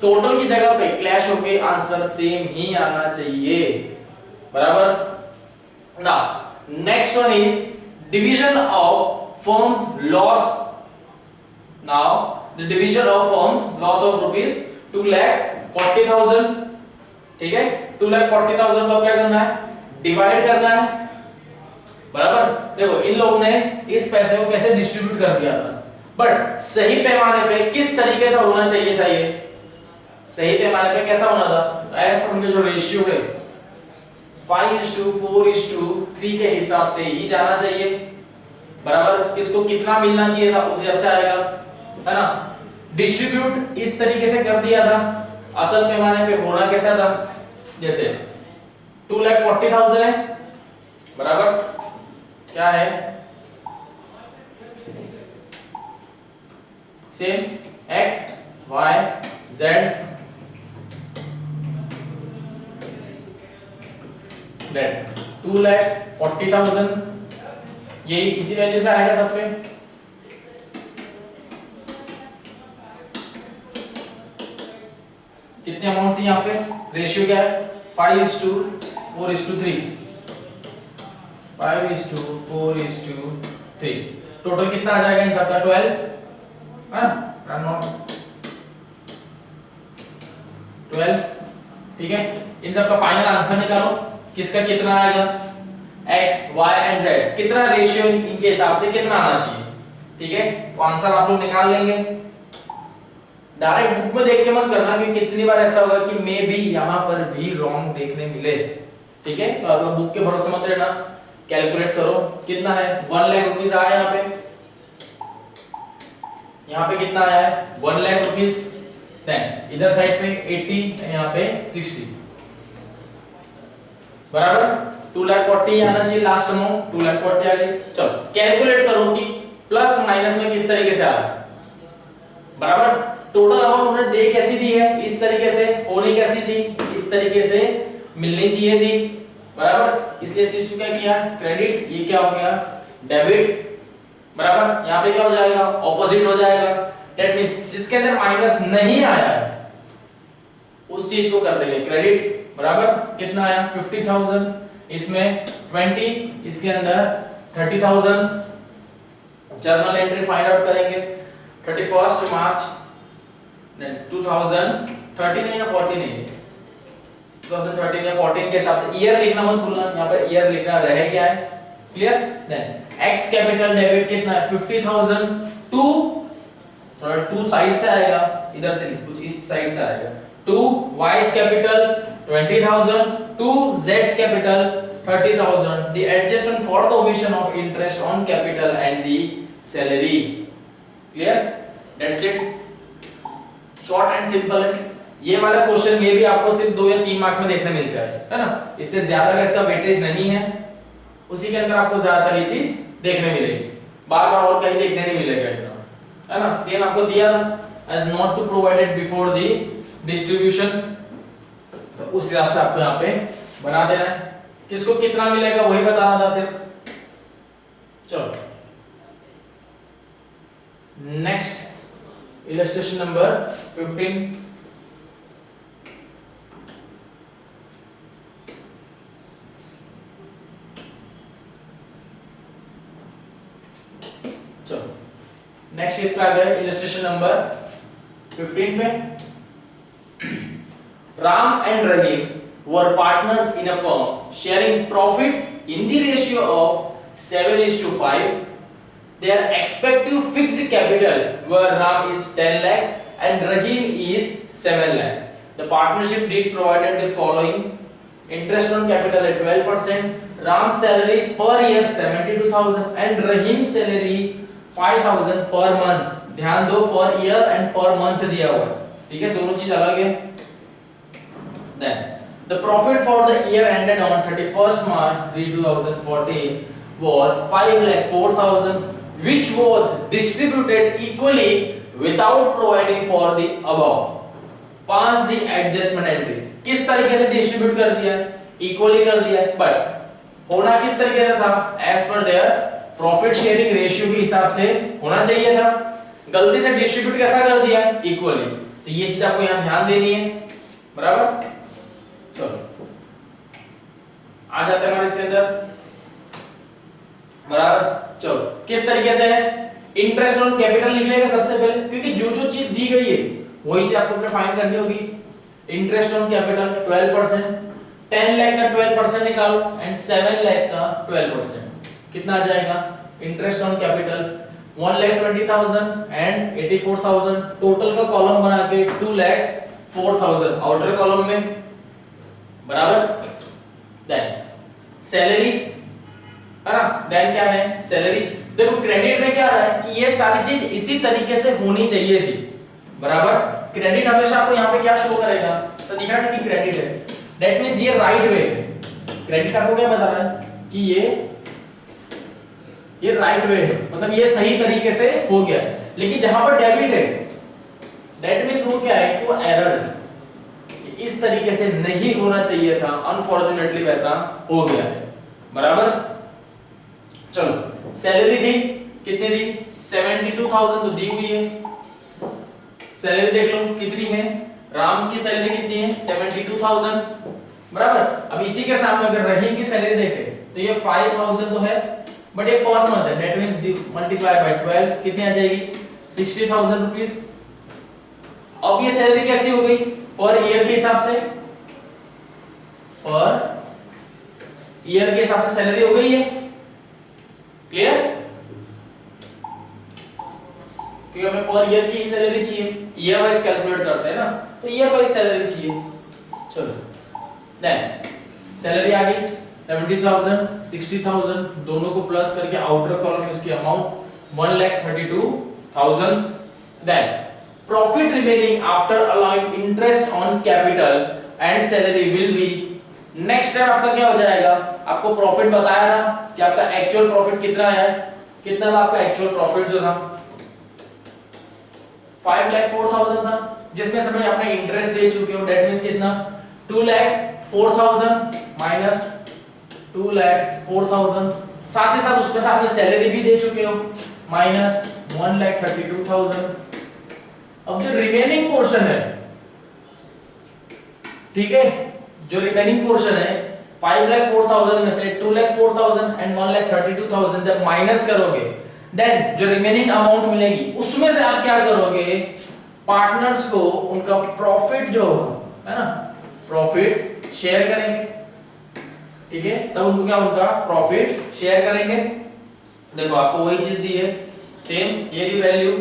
टोटल की जगह पे क्लैश होके आंसर सेम ही आना चाहिए, बराबर। Now next one is division of firm's loss. Now the division of firm's loss of rupees 2,40,000, ठीक है। 2,40,000 को क्या करना है, डिवाइड करना है, बराबर। देखो इन लोगों ने इस पैसे को कैसे डिस्ट्रीब्यूट कर दिया था, बट सही पैमाने पे किस तरीके से होना चाहिए था, ये सही पैमाने पे कैसा होना था, एज पर उनके जो रेशियो है 5:4:3 के हिसाब से ही जाना चाहिए, बराबर। किसको कितना मिलना चाहिए था उस हिसाब से आएगा, है ना। डिस्ट्रीब्यूट इस तरीके से कर दिया था, असल पैमाने पे होना कैसा था, जैसे 2,40,000 है, बराबर। क्या है, same x y z date 2,40,000, यही इसी वैल्यू से आएगा सब पे। कितनी अमाउंट थी यहाँ पे, रेशियो क्या है 5:4:3, 5:4:3, टोटल कितना आ जाएगा इन सबका 12, हाँ 12, ठीक है। इन सबका फाइनल आंसर निकालो, किसका कितना आएगा, x y एंड z कितना रेशियो इनके हिसाब से कितना आना चाहिए, ठीक है। तो आंसर आप लोग निकाल लेंगे। डायरेक्ट बुक में देख के मत करना, क्योंकि कितनी बार ऐसा होगा कि मे बी यहाँ पर भी रॉन्ग देखने मिले, ठीक है। तो आप बुक के भरोसे मत रहना, कैलकुलेट करो कितना है, 1 लाख रुपीस आया यहाँ पे, यहाँ पे कितना आया है 1 लाख रुपीस, देन इधर साइड पे 80, यहाँ पे 60, बराबर। 2,40,000 आना चाहिए लास्ट अमाउंट, 2,40,000 आ गई। चलो कैलकुलेट करो कि प्लस माइनस में किस तरीके से आ रहा है, बराबर। टोटल अमाउंट उन्होंने दे कैसी दी है, इस तरीके से, होनी कैसी थी, इस तरीके से मिलनी चाहिए थी, बराबर। इसलिए इस चीज को क्या किया, क्रेडिट, ये क्या हो गया डेबिट, बराबर। यहाँ पे क्या हो जाएगा, ऑपोजिट हो जाएगा। दैट मींस जिसके अंदर माइनस नहीं आया है उस चीज को कर देंगे क्रेडिट, बराबर। कितना आया 50,000, इसमें 20, इसके अंदर 30,000। जर्नल एंट्री फाइंड आउट करेंगे 31 मार्च 2013 नहीं या 14 नहीं है, 2013 या 14 के हिसाब से ईयर लिखना मत भूलना, यहाँ पर ईयर लिखना रहे क्या है, clear. Then X capital debit कितना है 50,000 टू, थोड़ा टू साइड से आएगा, इधर से नहीं, कुछ इस साइड से आएगा, टू वाइस कैपिटल 20,000 टू जेड्स capital 30,000, the adjustment for the omission of interest on capital and the salary, clear। That's it, short and simple है। ये वाला क्वेश्चन ये भी आपको सिर्फ 2 या 3 मार्क्स में देखने मिल जाए, है ना, इससे ज्यादा का इसका वेटेज नहीं है, उसी के अंदर आपको ज्यादातर ये चीज देखने मिलेगी, बार बार और कहीं देखने नहीं मिलेगा एग्जाम, है ना। सेम आपको दिया as not to provided before the distribution, तो उस हिसाब से आपको यहाँ पे बना देना है, किसको कितना मिलेगा वही बताना था सिर्फ। चलो नेक्स्ट इलस्ट्रेशन नंबर 15। चलो नेक्स्ट किस पे आ गए, इलस्ट्रेशन नंबर 15 पे। Ram and Rahim were partners in a firm sharing profits in the ratio of 7:5. Their expected fixed capital where Ram is 10 lakh and Rahim is 7 lakh. The partnership did provided the following: interest on capital at 12%, Ram's salaries per year 72,000 and Rahim's salary 5,000 per month। ध्यान दो per year and per month दिया हुआ है, ठीक है, दोनों चीज अलग है। Then the profit for the year ended on 31st March 2014 was 5,04,000, which was distributed equally without providing for the above. Pass the adjustment entry। किस तरीके से डिस्ट्रीब्यूट कर दिया है, इक्वली कर दिया है, बट होना किस तरीके से था, as per their profit sharing ratio के हिसाब से होना चाहिए था, गलती से डिस्ट्रीब्यूट कैसा कर दिया, इक्वली। तो ये चीज आपको यहाँ ध्यान देनी है, बराबर। चलो आ जाते हैं हमारे इसके अंदर, बराबर। चलो किस तरीके से इंटरेस्ट ऑन कैपिटल लिख लेगा सबसे पहले, क्योंकि जो जो चीज दी गई है वही चीज आपको फाइंड करनी होगी। इंटरेस्ट ऑन कैपिटल 12%, 10 लाख का 12% निकालो एंड 7 लाख का 12%, कितना आ जाएगा, interest on capital 1,20,000 and 84,000, total का कॉलम बना के 2,04,000 आउटर कॉलम में, बराबर। देन सैलरी, है ना, देन क्या है सैलरी। देखो क्रेडिट में क्या है कि ये सारी चीज इसी तरीके से होनी चाहिए थी, बराबर। क्रेडिट हमेशा आपको यहाँ पे क्या शो करेगा, सर दिख रहा है कि क्रेडिट है, दैट मींस ये राइट वे है। क्रेडिट आपको क्या बता रहा है कि ये राइट वे है, मतलब ये सही तरीके से हो गया। लेकिन जहां पर डेबिट है, दैट मींस वो क्या है कि वो एरर है, इस तरीके से नहीं होना चाहिए था, अनफॉर्चुनेटली वैसा हो गया है, बराबर। चलो सैलरी थी कितनी थी, 72,000 तो दी हुई है। सैलरी देख लो कितनी है, राम की सैलरी कितनी है 72,000, बराबर। अब इसी के सामने अगर रहीम की सैलरी देखें तो ये 5,000 तो है, बट ये पर मंथ है, दैट मींस मल्टीप्लाई बाय 12 कितनी आ जाएगी 60,000 रुपीस। अब ये सैलरी कैसी हो गई, पर ईयर के हिसाब से, पर ईयर के हिसाब से सैलरी हो गई है, क्लियर। क्योंकि हमें पर ईयर की सैलरी चाहिए, ईयर वाइज कैलकुलेट करते हैं ना, तो ईयर वाइज सैलरी चाहिए। चलो देन सैलरी आ गई 70,000 60,000, दोनों को प्लस करके आउटर कॉलम इसकी amount 1,32,000। Then profit remaining after allowing interest on capital and salary will be, next step आपका क्या हो जाएगा, आपको प्रॉफिट बताया था कि आपका एक्चुअल प्रॉफिट कितना है, कितना था आपका एक्चुअल प्रॉफिट जो था 5,04,000 था, जिसमें से आपने इंटरेस्ट दे चुके हो, दैट मींस कितना 2,04,000 माइनस 2,04,000, साथ ही साथ उसमें से आपने सैलरी भी दे चुके हो माइनस 1,32,000। अब जो रिमेनिंग पोर्शन है, ठीक है, जो रिमेनिंग पोर्शन है 5,04,000 में से 2,04,000 एंड 1,32,000 जब माइनस करोगे, देन जो रिमेनिंग अमाउंट मिलेगी उसमें से आप क्या करोगे, पार्टनर्स को उनका प्रॉफिट जो है ना, प्रॉफिट शेयर करेंगे, ठीक है, तब उनको क्या उनका प्रॉफिट शेयर करेंगे। देखो आपको वही चीज दी है, सेम ये भी वैल्यू।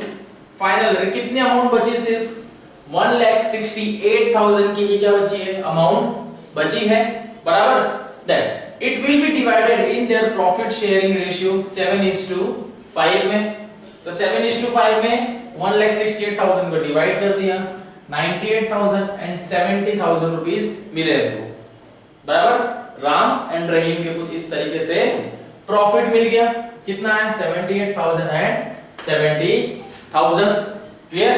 फाइनल कितनी अमाउंट बची, सिर्फ 1,68,000 की ही क्या बची है, अमाउंट बची है, बराबर। That it will be divided in their profit sharing ratio 7:5 में। तो 7:5 में 1,68,000 को डिवाइड कर दिया, 98,000 एंड 70,000 रुपीस मिले हमको, बराबर। राम एंड रहीम के कुछ इस तरीके से प्रॉफिट मिल गया। कितना है? 78,000 एंड 70,000। क्लियर?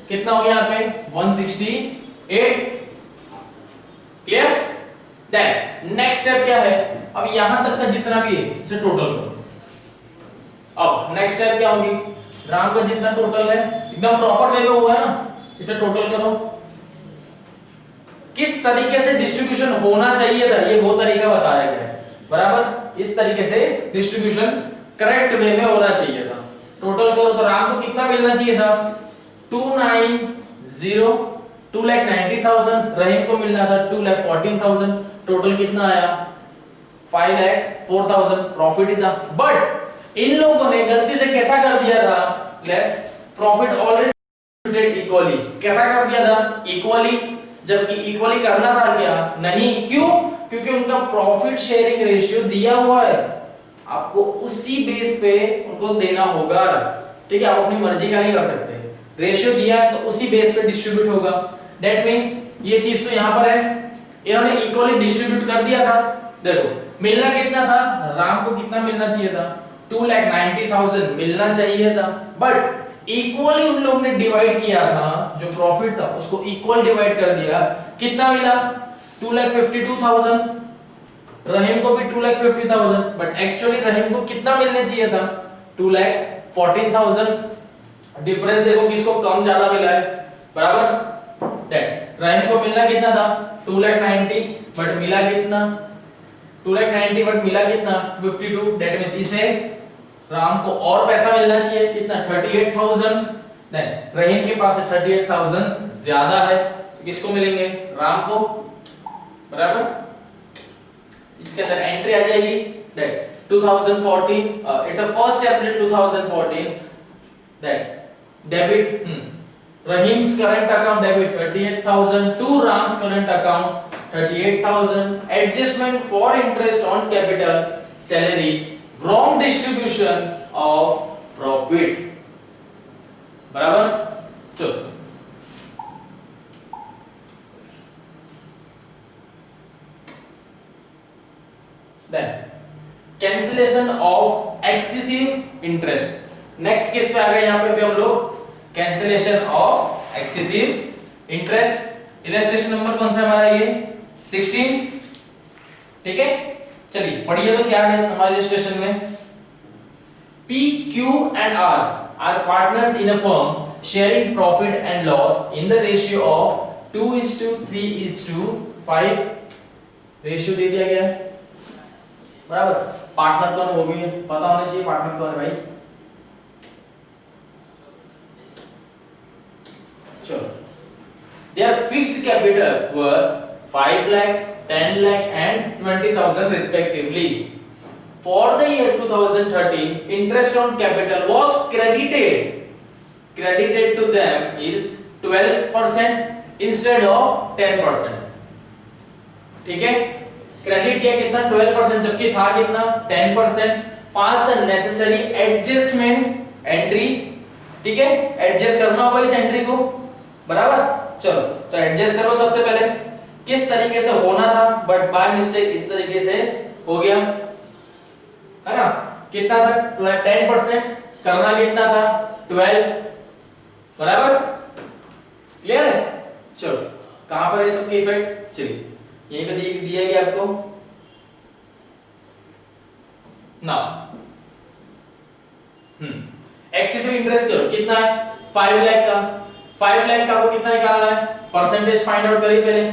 कितना हो गया यहाँ पे? 168। क्लियर? देन नेक्स्ट स्टेप क्या है? अब यहां तक का जितना भी है इसे टोटल करो। अब नेक्स्ट स्टेप क्या होगी? राम का जितना टोटल है एकदम प्रॉपर वे में हुआ है ना, इसे टोटल करो। किस तरीके से डिस्ट्रीब्यूशन होना चाहिए था ये वो तरीका बताया गया है, बराबर। इस तरीके से डिस्ट्रीब्यूशन करेक्ट वे में होना चाहिए था। टोटल करो तो राम को कितना मिलना चाहिए था? 2,90,000। रहीम को मिलना था 2,14,000। टोटल कितना आया? 5,04,000 प्रॉफिट ही था। बट इन लोगों ने गलती से कैसा कर दिया था? Less profit already distributed equally. कैसा कर दिया था? इक्वली, जबकि इक्वली करना था क्या? नहीं। क्यों? क्योंकि उनका प्रॉफिट शेयरिंग रेशियो दिया हुआ है, आपको उसी बेस पे उनको देना होगा। ठीक है, आप अपनी मर्जी का नहीं कर सकते। रेशियो दिया है तो उसी बेस पे डिस्ट्रीब्यूट होगा। दैट मींस ये चीज तो यहां पर है, इन्होंने इक्वली डिस्ट्रीब्यूट कर दिया था। देखो मिलना कितना था? राम को कितना मिलना चाहिए था? 2,90,000 मिलना चाहिए था। बट इक्वली उन लोगों ने डिवाइड किया था, जो प्रॉफिट था उसको इक्वल डिवाइड कर दिया। कितना मिला? 2,52,000। रहीम को भी 2,50,000। बट एक्चुअली रहीम को कितना मिलना चाहिए था? 2,14,000। डिफरेंस देखो किसको कम ज्यादा मिला है, बराबर। दैट रहीम को मिलना कितना था? 2,90,000 बट मिला कितना? 2,90,000 बट मिला कितना? 52। दैट मींस इसे राम को और पैसा मिलना चाहिए। कितना? 38,000। देन रहीम के पास 38,000 ज्यादा है, किसको मिलेंगे? राम को, बराबर। इसके अंदर एंट्री आ जाएगी that 2014 it's a 1st April 2014 that debit Rahim's current account debit 38,000 to Ram's current account 38,000. Adjustment for interest on capital, salary, wrong distribution of profit. बराबर? चलो then cancellation of excessive interest. Next case पे आ गए यहां पे भी हम लोग, cancellation of excessive interest. Illustration number कौन सा हमारा? ये 16। ठीक है, चलिए पढ़िए तो क्या है हमारे इलस्ट्रेशन में। P, Q and R are partners in a firm sharing profit and loss in the ratio of 2:3:5 ratio दे दिया गया है, बराबर। पार्टनर कौन? वो भी है, पता होना चाहिए पार्टनर कौन है भाई। चलो, their fixed capital were 5 lakh, 10 lakh and 20,000 respectively. For the year 2013, interest on capital was credited to them is 12% instead of 10%. ठीक है, क्रेडिट किया कितना? 12%, जबकि था कितना? 10%. पास द नेसेसरी एडजस्टमेंट एंट्री। ठीक है, एडजस्ट करना होगा इस एंट्री को, बराबर। चलो तो एडजस्ट करो सबसे पहले किस तरीके से होना था, बट बाय मिस्टेक इस तरीके से हो गया, है ना। कितना था? 10%। करना कितना था? 12, बराबर। क्लियर है? चलो कहां पर है सबके इफेक्ट? चलिए यहीं पे दिया गया आपको ना। एक्सेसिव इंटरेस्ट करो, कितना है? 5 लाख का। 5 लाख का आपको कितना निकालना है? परसेंटेज फाइंड आउट करिए पहले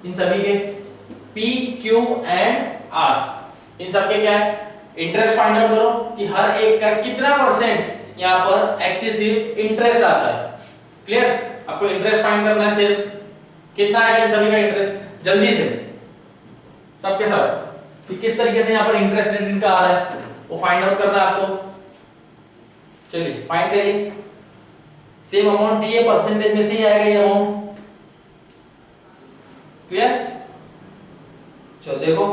इन सभी के, P, Q एंड R। इन सबके क्या है? इंटरेस्ट फाइंड आउट करो कि हर एक का कितना परसेंट यहां पर एक्सेसिव इंटरेस्ट आता है। क्लियर? आपको इंटरेस्ट फाइंड करना है सिर्फ। कितना आएगा इन सभी का इंटरेस्ट? जल्दी से सबके सब कि किस तरीके से यहां पर इंटरेस्ट रेट इनका आ रहा है वो फाइंड आउट करना है आपको। चलिए फाइंड करिए। सेम अमाउंट दिए, परसेंटेज में से ही आएगा ये अमाउंट। क्लियर? चलो देखो